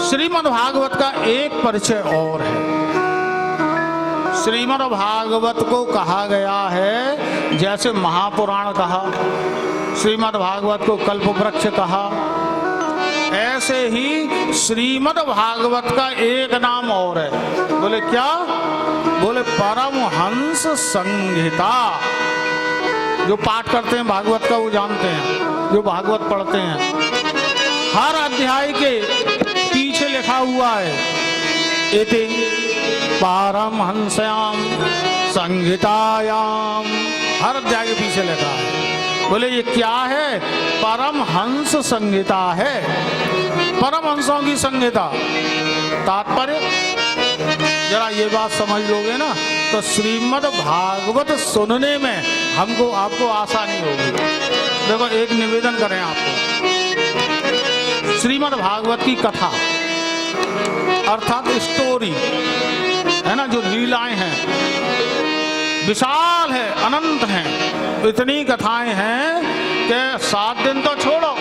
श्रीमद् भागवत का एक परिचय और है। श्रीमद् भागवत को कहा गया है, जैसे महापुराण कहा, श्रीमद् भागवत को कल्प वृक्ष कहा, ऐसे ही श्रीमद् भागवत का एक नाम और है। बोले क्या? बोले परमहंस संहिता। जो पाठ करते हैं भागवत का वो जानते हैं, जो भागवत पढ़ते हैं, हर अध्याय के पीछे लिखा हुआ है इति पारमहंस्याम संहितायाम। हर अध्याय के पीछे लिखा है। बोले ये क्या है? परमहंस संहिता है, परमहंसों की संहिता। तात्पर्य जरा ये बात समझ लोगे ना तो श्रीमद् भागवत सुनने में हमको आपको आसानी होगी। देखो एक निवेदन करें आपको, श्रीमद् भागवत की कथा अर्थात स्टोरी है ना, जो लीलाएं हैं विशाल है, अनंत हैं। इतनी कथाएं हैं कि 7 दिन तो छोड़ो,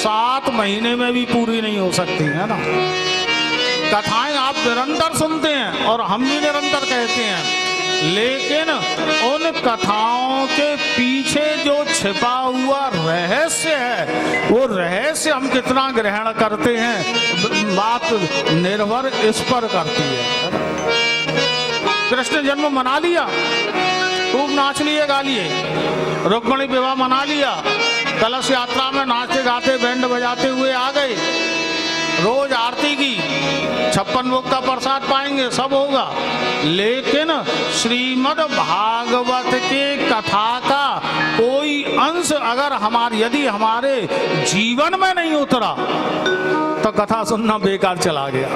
7 महीने में भी पूरी नहीं हो सकती है ना। कथाएं आप निरंतर सुनते हैं और हम भी निरंतर कहते हैं, लेकिन उन कथाओं के पीछे जो छिपा हुआ रहस्य है, वो रहस्य हम कितना ग्रहण करते हैं, बात निर्भर इस पर करती है। कृष्ण जन्म मना लिया, खूब नाच लिए गा लिए, रुक्मिणी विवाह मना लिया, कलश यात्रा में नाचते गाते बैंड बजाते हुए आ गए, रोज आरती की, 56 भोग का प्रसाद पाएंगे, सब होगा। लेकिन श्रीमद् भागवत के कथा का कोई अंश अगर यदि हमारे जीवन में नहीं उतरा तो कथा सुनना बेकार चला गया।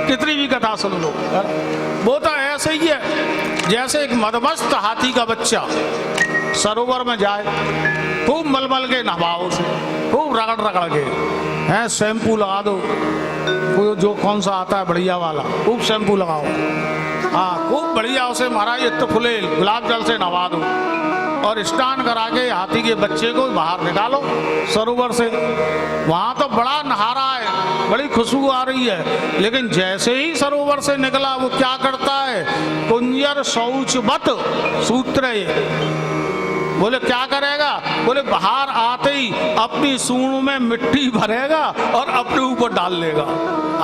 कितनी भी कथा सुन लो, वो तो ऐसे ही है जैसे एक मदमस्त हाथी का बच्चा सरोवर में जाए, खूब मलमल के नहाओ से, खूब रगड़ रगड़ के, हैं शैम्पू लगा दो, जो कौन सा आता है बढ़िया वाला, खूब शैम्पू लगाओ, हाँ खूब बढ़िया उसे महाराज इत्त फुले गुलाब जल से नवा दो और स्नान करा के हाथी के बच्चे को बाहर निकालो सरोवर से। वहां तो बड़ा नहा रहा है, बड़ी खुशबू आ रही है, लेकिन जैसे ही सरोवर से निकला वो क्या करता है? कुंजर शौचवत सूत्र। बोले क्या करेगा? बोले बाहर आते ही अपनी सूंड में मिट्टी भरेगा और अपने ऊपर डाल लेगा,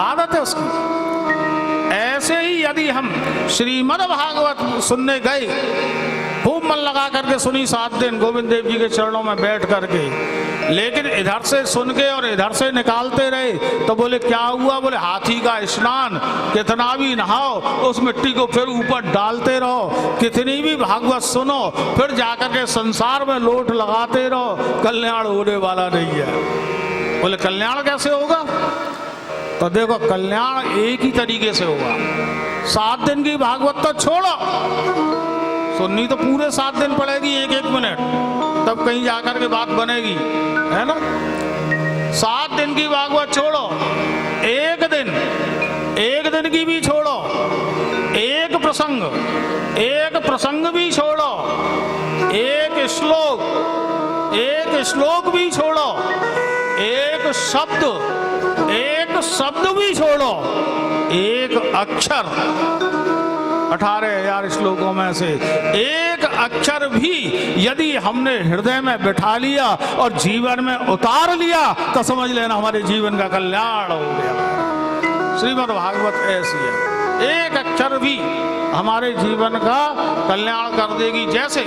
आदत है उसकी। ऐसे ही यदि हम श्रीमद् भागवत सुनने गए, खूब मन लगा करके सुनी 7 दिन गोविंद देव जी के चरणों में बैठ करके, लेकिन इधर से सुन के और इधर से निकालते रहे तो बोले क्या हुआ? बोले हाथी का स्नान, कितना भी नहाओ उस मिट्टी को फिर ऊपर डालते रहो, कितनी भी भागवत सुनो फिर जाकर के संसार में लोट लगाते रहो, कल्याण होने वाला नहीं है। बोले कल्याण कैसे होगा? तो देखो कल्याण एक ही तरीके से होगा। 7 दिन की भागवत तो छोड़ो, सुननी तो पूरे 7 दिन पड़ेगी, 1-1 मिनट, तब कहीं जाकर के बात बनेगी, है ना। 7 दिन की भागवत छोड़ो, एक दिन की भी छोड़ो, एक प्रसंग भी छोड़ो, एक श्लोक भी छोड़ो, एक शब्द भी छोड़ो, एक अक्षर, 18,000 श्लोकों में से एक अक्षर भी यदि हमने हृदय में बिठा लिया और जीवन में उतार लिया तो समझ लेना हमारे जीवन का कल्याण हो गया। श्रीमद् भागवत ऐसी है, एक अक्षर भी हमारे जीवन का कल्याण कर देगी। जैसे